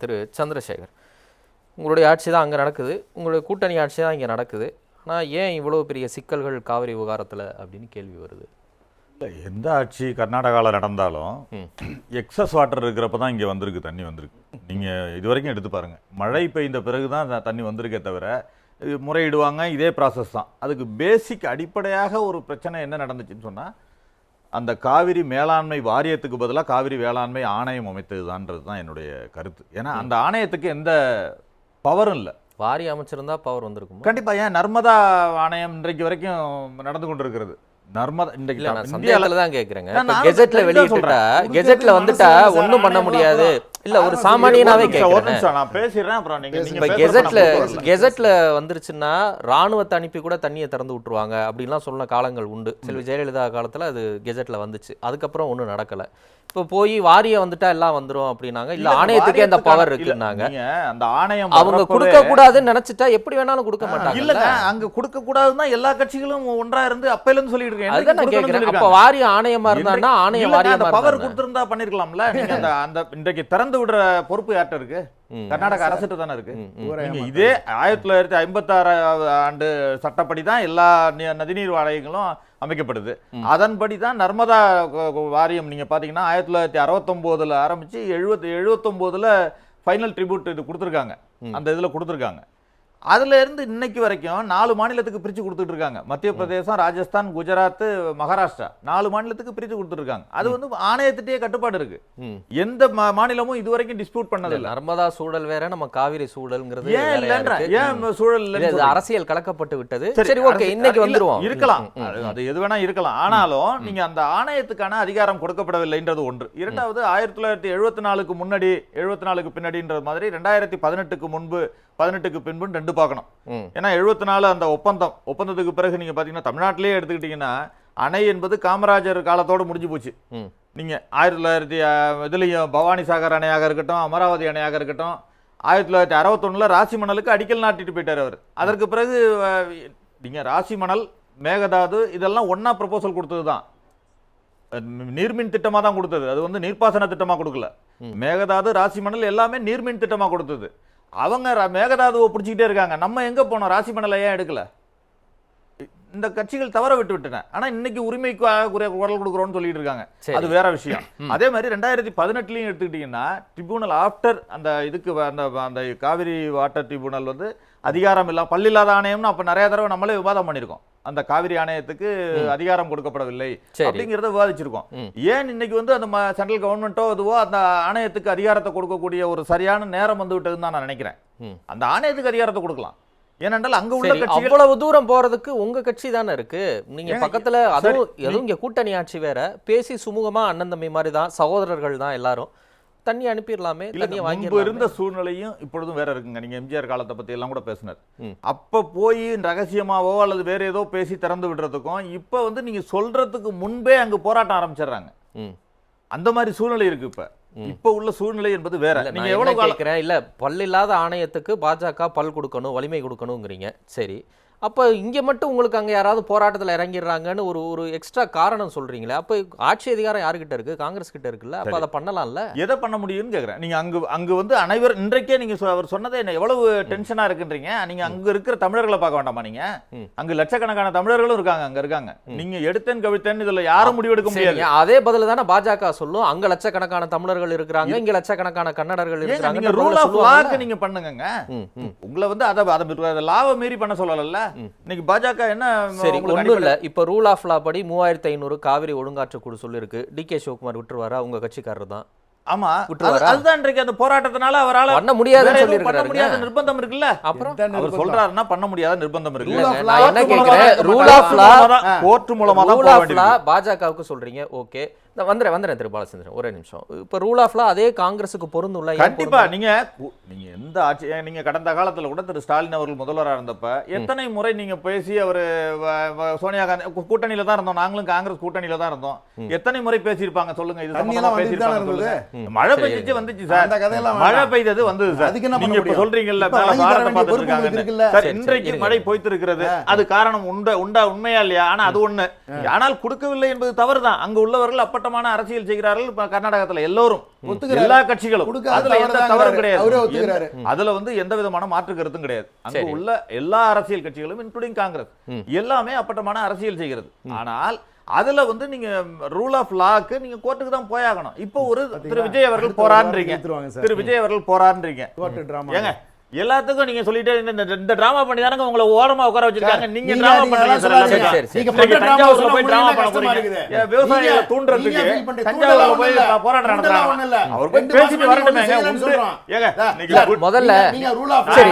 திரு சந்திரசேகர், உங்களுடைய ஆட்சி தான் அங்கே நடக்குது, உங்களுடைய கூட்டணி ஆட்சி தான் இங்கே நடக்குது. ஆனால் ஏன் இவ்வளோ பெரிய சிக்கல்கள் காவிரி விவகாரத்தில் அப்படின்னு கேள்வி வருது. இல்லை, எந்த ஆட்சி கர்நாடகாவில் நடந்தாலும் எக்ஸஸ் வாட்டர் இருக்கிறப்ப தான் இங்கே வந்திருக்கு, தண்ணி வந்திருக்கு. நீங்கள் இது வரைக்கும் எடுத்து பாருங்கள், மழை பெய்த பிறகு தான் தண்ணி வந்திருக்கே தவிர முறையிடுவாங்க, இதே ப்ராசஸ் தான். அதுக்கு பேசிக் அடிப்படையாக ஒரு பிரச்சனை என்ன நடந்துச்சுன்னு சொன்னால், அந்த காவிரி மேலாண்மை வாரியத்துக்கு பதிலாக காவிரி வேளாண்மை ஆணையம் அமைத்ததுதான்றது தான் என்னுடைய கருத்து. ஏன்னா அந்த ஆணையத்துக்கு எந்த பவரும் இல்லை. வாரிய அமைச்சிருந்தா பவர் வந்திருக்கும் கண்டிப்பாக. ஏன் நர்மதா ஆணையம் இன்றைக்கு வரைக்கும் நடந்து கொண்டு இருக்கிறது. நர்மதா இன்றைக்கு தான் கேட்குறேங்க. கெஜெட்ல வெளியிட்டா, கெஜெட்ல வந்துட்டா ஒன்றும் பண்ண முடியாது. இல்ல, ஒரு சாமானியனாவே கேட்கிறேன், நான் பேசிடுறேன். அப்புறம் நீங்க கெஜெட்ல வந்துருச்சுன்னா ராணுவத்தை அனுப்பி கூட தண்ணியை திறந்து விட்டுருவாங்க அப்படின்லாம் சொன்ன காலங்கள் உண்டு. செல்வி ஜெயலலிதா காலத்துல அது கெஜெட்ல வந்துச்சு. அதுக்கப்புறம் ஒன்றும் நடக்கல. இப்போ போய் வாரியம் வந்துட்டா எல்லாம் வந்துரும் அப்படின்னாங்க. இல்ல, ஆணையத்துக்கே அந்த பவர் இருக்குன்னாங்க. அந்த ஆணையம் அவங்க கொடுக்க கூடாதுன்னு நினைச்சிட்டா எப்படி வேணாலும் கொடுக்க மாட்டாங்க. இல்லங்க, அங்க கொடுக்க கூடாதுன்னா எல்லா கட்சிகளும் ஒன்றா இருந்து அப்பையில இருந்து சொல்லிட்டு இருக்கேன். அதுதான் நான் கேக்குறேன். அப்ப வாரிய ஆணையமா இருந்தான்னா ஆணைய வாரியமா பவர் கொடுத்திருந்தா பண்ணிருக்கலாம்ல. நீங்க அந்த இன்றைக்கு திறந்து விடுற பொறுப்பு யார்கிட்ட இருக்கு? கர்நாடக அரசுட்டு தானே இருக்கு. இதே 1956 ஆண்டு சட்டப்படி தான் எல்லா நதிநீர் வாரியங்களும் அமைக்கப்படுது. அதன்படி தான் நர்மதா வாரியம் நீங்க பாத்தீங்கன்னா 1969 ஆரம்பிச்சு 79 ஃபைனல் ட்ரிபியூட் இது கொடுத்துருக்காங்க. அந்த இதுல கொடுத்துருக்காங்க. அதுல இருந்து இன்னைக்கு வரைக்கும் 4 மாநிலத்துக்கு பிரிச்சு கொடுத்துட்டு இருக்காங்க. மத்திய பிரதேசம், ராஜஸ்தான், குஜராத், மகாராஷ்டிரா 4 மாநிலத்துக்கு பிரிச்சு கொடுத்துட்டு இருக்காங்க. அது வந்து ஆணையத்திட்டே கட்டுப்பாடு இருக்கு. எந்த மாநிலமும் இது வரைக்கும் டிஸ்பியூட் பண்ணது இல்ல. நர்மதா சூழல் வேற, நம்ம காவிரி சூழல்ங்கிறது ஏன் சூழல் அரசியல் கலக்கப்பட்டு விட்டது. சரி, ஓகே, இன்னைக்கு வந்துருவோம். இருக்கலாம், அது எது வேணா இருக்கலாம். ஆனாலும் நீங்க அந்த ஆணையத்துக்கான அதிகாரம் கொடுக்கப்படவில்லைன்றது ஒன்று. இரண்டாவது, 1974க்கு முன்னாடி 74க்கு பின்னாடின்ற மாதிரி 2018க்கு முன்பு 18க்கு பின்பு ரெண்டு பார்க்கணும். ஏன்னா 74 அந்த ஒப்பந்தத்துக்கு பிறகு நீங்க பாத்தீங்கன்னா தமிழ்நாட்டிலேயே எடுத்துக்கிட்டீங்கன்னா அணை என்பது காமராஜர் காலத்தோட முடிஞ்சு போச்சு. நீங்க 1900 இதுலயும் பவானி சாகர் அணையாக இருக்கட்டும், அமராவதி அணையாக இருக்கட்டும், 1961 ராசி மணலுக்கு அடிக்கல் நாட்டிட்டு போயிட்டார் அவர். அதற்கு பிறகு நீங்க ராசி மணல், மேகதாது இதெல்லாம் ஒன்னா ப்ரொபோசல் கொடுத்ததுதான். நீர்மின் திட்டமா தான் கொடுத்தது. அது வந்து நீர்ப்பாசன திட்டமா கொடுக்கல. மேகதாது, ராசி மணல் எல்லாமே நீர்மின் திட்டமா கொடுத்தது. அவங்க மேகதாதுவை பிடிச்சிக்கிட்டே இருக்காங்க. நம்ம எங்க போனோம்? ராசி மணலை ஏன் எடுக்கல? இந்த கட்சிகள் தவற விட்டுவிட்டன. ஆனா இன்னைக்கு உரிமைக்கு குரல் கொடுக்குறோம்னு சொல்லிட்டு இருக்காங்க. அது வேற விஷயம். அதே மாதிரி 2018 எடுத்துக்கிட்டீங்கன்னா ட்ரிபியூனல் ஆஃப்டர் அந்த இதுக்கு அந்த காவிரி வாட்டர் ட்ரிபியூனல் வந்து அதிகாரம் இல்ல, பல்லில்லாத ஆணையம்னு அப்ப நிறைய தடவை நம்மளே விவாதம் பண்ணிருக்கோம். அந்த காவிரி ஆணையத்துக்கு அதிகாரம் கொடுக்கப்படவில்லை அப்படிங்கறத விவாதிச்சிருக்கோம். ஏன் இன்னைக்கு வந்து அந்த சென்ட்ரல் கவர்மெண்டோ அதுவோ அந்த ஆணையத்துக்கு அதிகாரத்தை கொடுக்கக்கூடிய ஒரு சரியான நேரம் வந்து விட்டதுன்னு தான் நான் நினைக்கிறேன். அந்த ஆணையத்துக்கு அதிகாரத்தை கொடுக்கலாம். ஏனென்றால் அங்க உள்ள கட்சி அவ்வளவு தூரம் போறதுக்கு உங்க கட்சி தானே இருக்கு. நீங்க பக்கத்துல அதுவும் இங்க கூட்டணி ஆட்சி வேற, பேசி சுமூகமா அண்ணன் தம்பி மாதிரி தான், சகோதரர்கள் தான் எல்லாரும், தண்ணி அனுப்பிடலாமே. தண்ணியை வாங்கி இருந்த சூழ்நிலையும் இப்பொழுதும் வேற இருக்குங்க. நீங்க எம்ஜிஆர் காலத்தை பத்தி எல்லாம் கூட பேசினார். அப்ப போய் ரகசியமாவோ அல்லது வேற ஏதோ பேசி திறந்து விடுறதுக்கும் இப்ப வந்து நீங்க சொல்றதுக்கு முன்பே அங்க போராட்டம் ஆரம்பிச்சிடுறாங்க. அந்த மாதிரி சூழ்நிலை இருக்கு. இப்ப உள்ள சூழ்நிலை என்பது வேற. நீங்க எவ்வளவு கேட்கிறேன், இல்ல பல்லில்லாத ஆணையத்துக்கு பாஜக பல் கொடுக்கணும், வலிமை கொடுக்கணுங்கிறீங்க. சரி, அப்ப இங்க மட்டும் உங்களுக்கு அங்க யாராவது போராட்டத்தில் இறங்கிடுறாங்கன்னு ஒரு எக்ஸ்ட்ரா காரணம் சொல்றீங்களே. அப்ப ஆட்சி அதிகாரம் யாருக்கிட்ட இருக்கு? காங்கிரஸ் கிட்ட இருக்குல்ல. அப்ப அதை பண்ணலாம்ல. எதை பண்ண முடியும்னு கேக்குறேன். நீங்க அங்க வந்து அனைவர் இன்றைக்கே நீங்க அவர் சொன்னதை என்ன எவ்வளவு டென்ஷனா இருக்குன்றீங்க. நீங்க அங்க இருக்கிற தமிழர்களை பார்க்க வேண்டாமா? நீங்க அங்க லட்சக்கணக்கான தமிழர்களும் இருக்காங்க, அங்க இருக்காங்க. நீங்க எடுத்தேன் கவித்தேன் இதுல யாரும் முடிவெடுக்க முடியாது. அதே பதில் தானே பாஜக சொல்லும். அங்க லட்சக்கணக்கான தமிழர்கள் இருக்கிறாங்க, இங்க லட்சக்கணக்கான கன்னடர்கள் இருக்காங்க. நீங்க ரூல் ஆஃப் லாக்கு நீங்க பண்ணுங்க. உங்களை வந்து அதை லாவை மீறி பண்ண சொல்லல. இன்னைக்கு பாஜக என்ன? சரி, ஒண்ணும் இல்ல. இப்ப ரூல் ஆஃப் லா படி 3500 காவிரி ஒழுங்காற்று குழு சொல்லிருக்கு. டிகே சிவகுமார் விட்டுருவாரா? உங்க கட்சிக்காரர் தான். ஆமா, அதுதான் இன்றைக்கு அந்த போராட்டத்தினால அவரால பண்ண முடியாதுன்னு சொல்லிருக்காரு. பண்ண முடியாத நிர்பந்தம் இருக்குல்ல. அப்புறம் அவர் சொல்றாருன்னா பண்ண முடியாத நிர்பந்தம் இருக்கு. நான் என்ன கேக்குறேன், ரூல் ஆஃப் லா கோர்ட் மூலமா தான் ரூல் ஆஃப் லா பாஜகவுக்கு சொல்றீங்க. ஓகே, வந்துறேன் திரு பாலச்சந்திரன், ஒரே நிமிஷம். இப்ப ரூல் ஆஃப் லா அதே காங்கிரஸுக்கு பொருந்தும்ல? கண்டிப்பா. நீங்க எந்த ஆட்சி, நீங்க கடந்த காலத்துல கூட திரு ஸ்டாலின் அவர்கள் முதல்வராக இருந்தப்ப எத்தனை முறை நீங்க பேசி அவரு சோனியா காந்தி கூட்டணியில தான் இருந்தோம், நாங்களும் காங்கிரஸ் கூட்டணியில தான் இருந்தோம். எத்தனை முறை பேசியிருப்பாங்க சொல்லுங்க? இது பேசியிருப்பாங்க. மழை பெய்ஞ்சிச்சு வந்துச்சு சார், மழை பெய்தது வந்தது சார். நீங்க இப்ப சொல்றீங்கல்ல பாரத பார்த்துருக்காங்க. இன்றைக்கு மழை பொய்த்து இருக்கிறது, அது காரணம் உண்மையா இல்லையா? ஆனா அது ஒண்ணு. ஆனால் கொடுக்கவில்லை என்பது தவறுதான். அங்க உள்ளவர்கள் அப்பட்டமான அரசியல் செய்கிறார்கள் கர்நாடகத்துல எல்லோரும். எல்லா கட்சிகளும் அதுல எந்த தவறும் அவரே ஒத்துக்கிறாரு. கிடையாது. அதுல வந்து எந்த விதமான மாற்று கருத்தும் கிடையாது. அங்க உள்ள எல்லா அரசியல் கட்சிகளும் இன்க்ளூடிங் காங்கிரஸ் எல்லாமே அப்பட்டமான அரசியல் செய்கிறது. ஆனால் அதுல வந்து நீங்க ரூல் ஆஃப் லாக்கு நீங்க கோர்ட்டுக்கு தான் போயாகணும். இப்போ ஒரு திரு விஜய் அவர்கள் போராடுறீங்க, திரு விஜய் அவர்கள் போராடுறீங்க. ஏங்க எல்லாத்துக்கும் நீங்க சொல்லிட்டே இந்த டிராமா பண்ணி தானங்க உங்களை ஓரமா உட்கார வச்சிருக்காங்க. நீங்க டிராமா பண்றீங்க சார். தஞ்சாவூர்ல போய் டிராமா பண்ண போறீங்க. விவசாயிகளை தூண்டுறதுக்கு தஞ்சாவூர்ல போய் போராட்டம் நடத்துறாங்க. அவர் போய் பேசிட்டு வரட்டுமே. ஏங்க நீங்க முதல்ல நீங்க ரூல் ஆஃப் சரி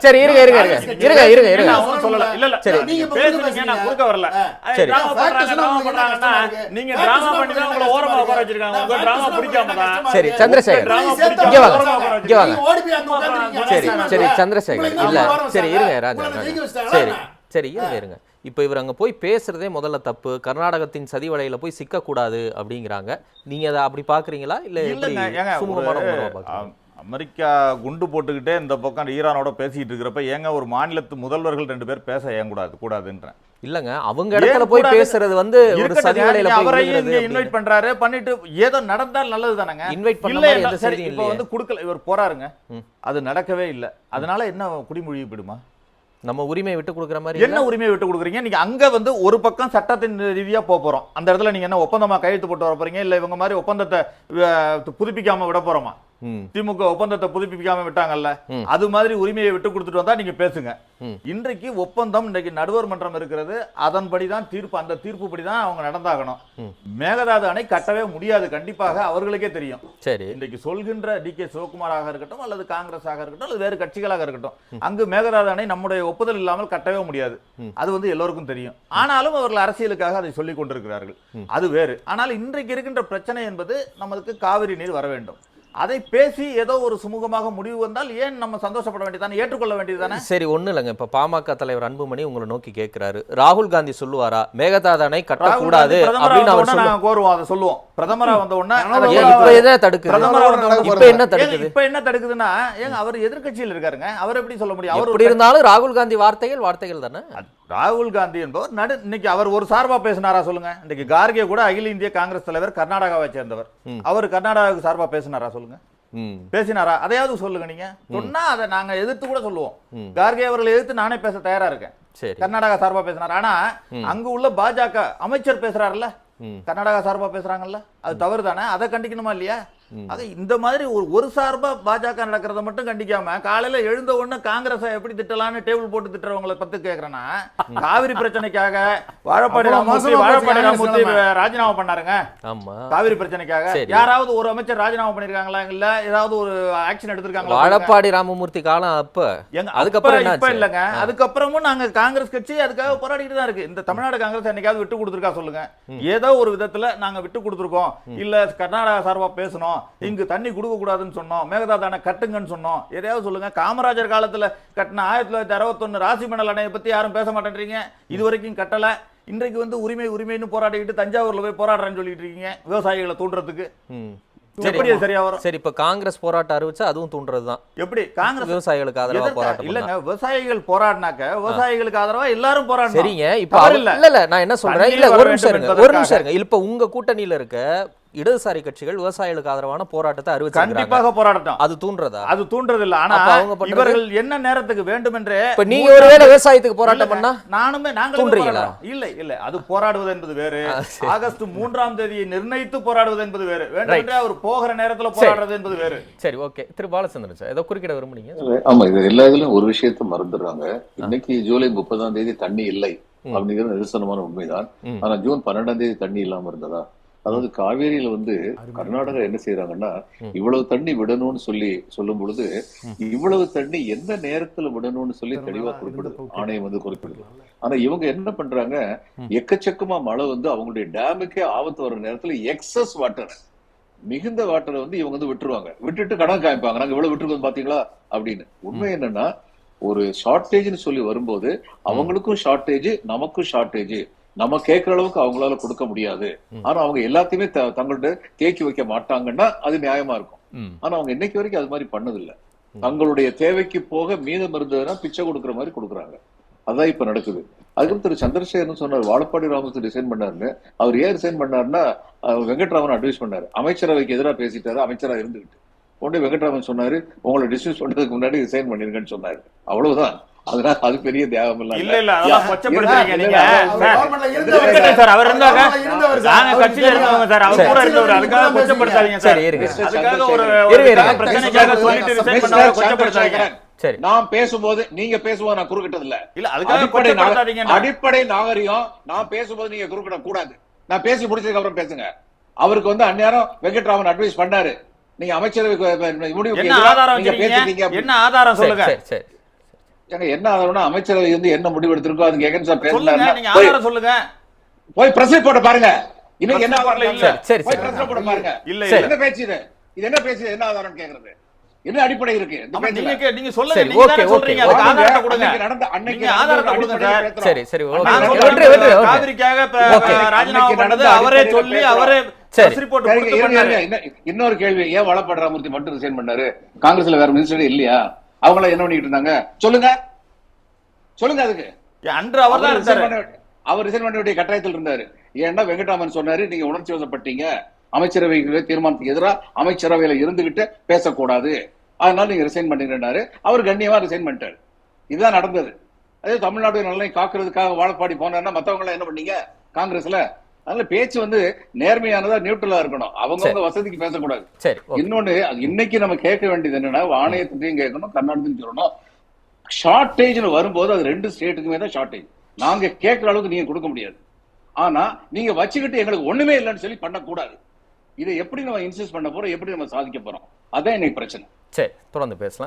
சரி இருங்க சொல்லல. இல்ல இல்ல சரி நீங்க பேசுறீங்க, நான் குறுக்க வரல. டிராமா பண்றாங்கன்னா நீங்க டிராமா பண்ணி தான் உங்களை ஓரமா உட்கார வச்சிருக்காங்க. உங்க டிராமா பிடிக்காம தான். சரி சந்திரசேகர் இங்க வாங்க ஓடிபி சரி சரி சந்திரசேகர் இல்ல சரி இருங்க ராஜா சரி சரி இருங்க இப்போ இவர் அங்க போய் பேசுறதே முதல்ல தப்பு. கர்நாடகத்தின் சதி வலையில போய் சிக்க கூடாது அப்படிங்கிறாங்க. நீங்க அதை அப்படி பாக்குறீங்களா இல்ல சுமூகமான அமெரிக்கா குண்டு போட்டுக்கிட்டே இந்த பக்கம் ஈரானோட பேசிட்டு இருக்கிறப்ப ஏங்க ஒரு மாநிலத்து முதல்வர்கள் 2 பேர் பேச ஏன் கூடாதுன்றேன். இல்லங்க அவங்க இடத்துல போய் பேசுறது வந்து ஒரு சதி வலையில போய் அவரையும் இங்க இன்வைட் பண்றாரு, பண்ணிட்டு ஏதோ நடந்தால் நல்லது தானங்க. இன்வைட் பண்ணல எந்த சரி இப்போ வந்து குடுக்கல, இவர் போறாருங்க, அது நடக்கவே இல்லை. அதனால என்ன குடிமொழி போயிடுமா? நம்ம உரிமையை விட்டு கொடுக்குற மாதிரி என்ன உரிமையை விட்டு கொடுக்குறீங்க நீங்க? அங்க வந்து ஒரு பக்கம் சட்டத்தின் ரீதியா போறோம், அந்த இடத்துல நீங்க என்ன ஒப்பந்தமா கையெழுத்து போட்டு வர போறீங்க, இல்ல இவங்க மாதிரி ஒப்பந்தத்தை புதுப்பிக்காம விட போறோமா? திமுக ஒப்பந்தத்தை புதுப்பிக்காம விட்டாங்கல்ல, அது மாதிரி உரிமையை விட்டு கொடுத்துட்டு வந்தா நீங்க பேசுங்க. இன்றைக்கு ஒப்பந்தம், இன்றைக்கு நடுவர் மன்றம் இருக்கிறது, அதன்படிதான் தீர்ப்பு, அந்த தீர்ப்பு படிதான் அவங்க நடந்தாகணும். மேகதாது அணை கட்டவே முடியாது, கண்டிப்பாக அவர்களுக்கே தெரியும். சரி, இன்றைக்கு சொல்கின்ற டி.கே. சிவகுமாராக இருக்கட்டும், அல்லது காங்கிரஸாக இருக்கட்டும், அல்லது வேறு கட்சிகளாக இருக்கட்டும், அங்கு மேகதாது அணை நம்முடைய ஒப்புதல் இல்லாமல் கட்டவே முடியாது. அது வந்து எல்லோருக்கும் தெரியும். ஆனாலும் அவர்கள் அரசியலுக்காக அதை சொல்லிக் கொண்டிருக்கிறார்கள், அது வேறு. ஆனால் இன்றைக்கு இருக்கின்ற பிரச்சனை என்பது நமக்கு காவிரி நீர் வர வேண்டும். அதை பேசி ஏதோ ஒரு சுமூகமாக முடிவு வந்தால் ஏன் நம்ம சந்தோஷப்பட வேண்டியதானே, ஏற்றுக்கொள்ள வேண்டியதானே? சரி, ஒண்ணு இல்லைங்க. இப்ப பாமக தலைவர் அன்புமணி உங்களை நோக்கி கேட்கிறாரு, ராகுல் காந்தி சொல்லுவாரா மேகதாது அணை கட்டக்கூடாது அப்படின்னு அவர் கோருவோம், அதை சொல்லுவோம். பிரதமரா வந்த உடனே இப்ப என்ன தடுக்குது? இப்ப என்ன தடுக்குதுன்னா, ஏங்க அவர் எதிர்கட்சியில் இருக்காருங்க, அவர் எப்படி சொல்ல முடியும்? அவர் எப்படி இருந்தாலும் ராகுல் காந்தி வார்த்தைகள் தானே. ராகுல் காந்தி என்பவர் இன்னைக்கு அவர் ஒரு சார்பா பேசினாரா சொல்லுங்க? இன்னைக்கு கார்கே கூட அகில இந்திய காங்கிரஸ் தலைவர், கர்நாடகாவை சேர்ந்தவர், அவர் கர்நாடகாவுக்கு சார்பா பேசினாரா சொல்லுங்க? பேசினாரா? அதையாவது சொல்லுங்க. நீங்க சொன்னா அதை நாங்க எதிர்த்து கூட சொல்லுவோம். கார்கே அவர்களை எதிர்த்து நானே பேச தயாரா இருக்கேன். கர்நாடகா சார்பா பேசினார். ஆனா அங்கு உள்ள பாஜக அமைச்சர் பேசுறாருல்ல, கர்நாடகா சார்பா பேசுறாங்கல்ல, அது தவறு தானே? அதை கண்டிக்கணுமா இல்லையா? அது இந்த மாதிரி ஒரு சார்பா பாஜக நடக்கிறத மட்டும் கண்டிக்காம, காலையில எழுந்த உடனே காங்கிரஸை எப்படி திட்டலான்னு டேபிள் போட்டு திட்டுறவங்களை பத்தி கேக்குறேன்னா, காவிரி பிரச்சனைக்காக வாழப்பாடி ராமமூர்த்தி ராஜினாமா பண்ணாருங்க. காவிரி பிரச்சனைக்காக யாராவது ஒரு அமைச்சர் ராஜினாமா பண்ணிருக்காங்களா? இல்ல ஏதாவது ஒரு ஆக்ஷன் எடுத்திருக்காங்களா? வாழப்பாடி ராமமூர்த்தி காலம் அப்ப, அதுக்கப்புறம் இப்ப இல்லங்க, அதுக்கப்புறமும் நாங்க காங்கிரஸ் கட்சி அதுக்காக போராடிட்டு தான் இருக்கு. இந்த தமிழ்நாடு காங்கிரஸ் என்னைக்காவது விட்டு கொடுத்துருக்கா சொல்லுங்க? ஏதோ ஒரு விதத்துல நாங்க விட்டு கொடுத்துருக்கோம், இல்ல கர்நாடகா சார்பா பேசணும், இங்கு தண்ணி கொடுக்க கூடாதுன்னு சொன்னோம், மேகதாது அணை கட்டுங்கன்னு சொன்னோம், எதையாவது சொல்லுங்க? காமராஜர் காலத்துல கட்டின 1961 ராசிமணல் அணையை பத்தி யாரும் பேச மாட்டேன்றீங்க, இது வரைக்கும் கட்டல. இன்றைக்கு வந்து உரிமைன்னு போராடிக்கிட்டு தஞ்சாவூர்ல போய் போராடுறேன்னு சொல்லிட்டு இருக்கீங்க விவசாயிகளை தூண்டுறதுக்கு. சரியா வரும்? சரி, இப்ப காங்கிரஸ் போராட்டம் அறிவிச்சா அதுவும் தூண்டுறதுதான். எப்படி காங்கிரஸ் விவசாயிகளுக்கு ஆதரவா போராட்டம்? இல்லங்க, விவசாயிகள் போராடினாக்க விவசாயிகளுக்கு ஆதரவா எல்லாரும் போராடணும். சரிங்க, இப்ப இல்ல நான் என்ன சொல்றேன், இல்ல ஒரு நிமிஷம் இருங்க. இப்ப உங்க கூட்டணியில இருக்க இடதுசாரி கட்சிகள் விவசாயிகளுக்கு ஆதரவான போராட்டத்தை அறிவிச்சாங்க. கண்டிப்பாக போராட்டம். அது தூண்டுறதா? அது தூண்டுறது இல்ல. ஆனா இவர்கள் என்ன நேரத்துக்கு வேண்டுமென்றே, இப்ப நீங்க ஒருவேளை விவசாயத்துக்கு போராட்டம் பண்ணா நாங்களும் தூண்டுறீங்களா? இல்ல அது போராடுவது என்பது வேறு, ஆகஸ்ட் 3ஆம் தேதியை நிர்ணயித்து போராடுவது என்பது வேறு, வேண்டுமென்றே அவர் போகிற நேரத்துல போராடுறது என்பது வேறு. சரி, ஓகே. திரு பாலச்சந்திரன் சார், ஏதோ குறுக்கிட விரும்புனீங்க? ஆமா, இது எல்லா இதுலயும் ஒரு விஷயத்தை மறந்துடுறாங்க. இன்னைக்கு ஜூலை 30ஆம் தேதி தண்ணி இல்லை அப்படிங்கிறது நிதர்சனமான உண்மைதான். ஆனா ஜூன் 12ஆம் தேதி தண்ணி இல்லாம இருந்ததா? அதாவது காவேரியில வந்து கர்நாடகா என்ன செய்யறாங்கன்னா, இவ்வளவு தண்ணி விடணும்னு சொல்லும் பொழுது இவ்வளவு தண்ணி எந்த நேரத்துல விடணும்னு சொல்லி தெளிவா குறிப்பிடுது, ஆணையம் வந்து குறிப்பிடுது. ஆனா இவங்க என்ன பண்றாங்க, எக்கச்சக்கமா மழை வந்து அவங்களுடைய டேமுக்கே ஆபத்து வர்ற நேரத்துல எக்ஸஸ் வாட்டர், மிகுந்த வாட்டரை வந்து இவங்க வந்து விட்டுருவாங்க, விட்டுட்டு கணக்கு காமிப்பாங்க, நாங்க இவ்வளவு விட்டுருக்கோம் பாத்தீங்களா அப்படின்னு. உண்மை என்னன்னா, ஒரு ஷார்டேஜ்னு சொல்லி வரும்போது அவங்களுக்கும் ஷார்டேஜ், நமக்கும் ஷார்டேஜ், நம்ம கேட்கிற அளவுக்கு அவங்களால கொடுக்க முடியாது. ஆனா அவங்க எல்லாத்தையுமே தங்கள்ட்ட தேக்கி வைக்க மாட்டாங்கன்னா அது நியாயமா இருக்கும். ஆனா அவங்க இன்னைக்கு வரைக்கும் அது மாதிரி பண்ணதில்லை. தங்களுடைய தேவைக்கு போக மீதம் இருந்ததுன்னா பிச்சை கொடுக்குற மாதிரி கொடுக்குறாங்க. அதான் இப்ப நடக்குது. அதுக்கப்புறம் திரு சந்திரசேகரன் சொன்னார் வாழப்பாடி ராமதாஸ் ரிசைன் பண்ணாருன்னு. அவர் ஏன் ரிசைன் பண்ணாருன்னா வெங்கட்ராமன் அட்வைஸ் பண்ணாரு, அமைச்சரவைக்கு எதிராக பேசிட்டாரு, அமைச்சரா இருந்துகிட்டு. உடனே வெங்கட்ராமன் சொன்னாரு உங்களை டிஸ்மிஸ் பண்றதுக்கு முன்னாடி ரிசைன் பண்ணிருங்கன்னு சொன்னாரு. அவ்வளவுதான். அதனால அது பெரிய தியாகம் இல்ல இல்ல அதெல்லாம் கொச்சப்படுத்துறீங்க நீங்க சார். அவர் இருந்தாங்க, நாங்க கட்சியில இருந்தவங்க சார், அவர் கூட இருந்தவர், அதுக்காக கொச்சப்படுத்தாதீங்க சார். அதுக்காக ஒரு பிரச்சனைக்காக சொல்லிட்டு ரிசைன் பண்ணவரை கொச்சப்படுத்தாதீங்க. சரி, நான் பேசும்போது நீங்க பேசும்போது நான் குறுக்கிட்டது இல்ல. இல்ல அதுக்காக அடிப்படை நாகரிகம். நான் பேசும்போது நீங்க குறுக்கிட கூடாது. நான் பேசி முடிச்சதுக்கு அப்புறம் பேசுங்க. அவருக்கு வந்து அந்நேரம் வெங்கட்ராமன் அட்வைஸ் பண்ணாரு, நீங்க அமைச்சரவை முடிவு என்ன ஆதாரம் சொல்லுங்க. என்ன ஆதாரம்னா அமைச்சரவை வந்து என்ன முடிவு எடுத்திருக்கோ அதுக்கு எகென்ஸ்டா பேசலாம் சொல்லுங்க. போய் பிரஸ் போட பாருங்க. இன்னைக்கு என்ன ஆதாரம் இல்ல, சரி போய் பிரஸ் போட பாருங்க. இல்ல என்ன பேச்சு இது? இது என்ன பேச்சு? என்ன ஆதாரம் கேக்குறது? என்ன அடிப்படை இருக்கு? நீங்க சொல்லுங்க, நீங்க தான சொல்றீங்க, அதுக்கு ஆதாரத்தை கொடுங்க. அன்னைக்கு ஆதாரத்தை கொடுங்க சார். சரி சரி, காவிரிக்காக ராஜினாமா பண்ணது அவரே சொல்லி அவரே ரிப்போர்ட் கொடுத்து பண்ணாரு. இன்னொரு கேள்வி, ஏன் வாழப்பாடி மட்டும் ரிசைன் பண்ணாரு? காங்கிரஸ்ல வேற மினிஸ்டர் இல்லையா? அவங்கள என்ன பண்ணிட்டு இருந்தாங்க சொல்லுங்க, சொல்லுங்க. அதுக்கு அன்று அவர் தான் இருந்தாரு, அவர் ரிசைன் பண்ண வேண்டிய கட்டாயத்தில் இருந்தாரு. ஏன்னா வெங்கட்ராமன் சொன்னாரு நீங்க உணர்ச்சி வசப்பட்டீங்க, அமைச்சரவை தீர்மானத்துக்கு எதிராக அமைச்சரவையில இருந்துகிட்டு பேசக்கூடாது, அதனால நீங்க ரிசைன் பண்ணிருந்தாரு. அவர் கண்ணியமா ரிசைன் பண்ணிட்டாரு. இதுதான் நடந்தது. அதே தமிழ்நாடு நலனை காக்குறதுக்காக வாழப்பாடி போனாருன்னா மத்தவங்க எல்லாம் என்ன பண்ணீங்க காங்கிரஸ்ல? அதனால பேச்சு வந்து நேர்மையானதா நியூட்ரலா இருக்கணும், அவங்க வசதிக்கு பேசக்கூடாது. இன்னொன்னு இன்னைக்கு நம்ம கேட்க வேண்டியது என்னன்னா, ஆணையத்தையும் கேட்கணும், கர்நாடகத்தையும் சொல்லணும். ஷார்டேஜ்னு வரும்போது அது 2 ஸ்டேட்டுக்குமே தான் ஷார்டேஜ். நாங்க கேட்கிற அளவுக்கு நீங்க கொடுக்க முடியாது. ஆனா நீங்க வச்சுக்கிட்டு எங்களுக்கு ஒண்ணுமே இல்லைன்னு சொல்லி பண்ணக்கூடாது. இதை எப்படி நம்ம இன்சிஸ்ட் பண்ண போறோம், எப்படி நம்ம சாதிக்க போறோம், அதான் இன்னைக்கு பிரச்சனை. சரி, தொடர்ந்து பேசலாம்.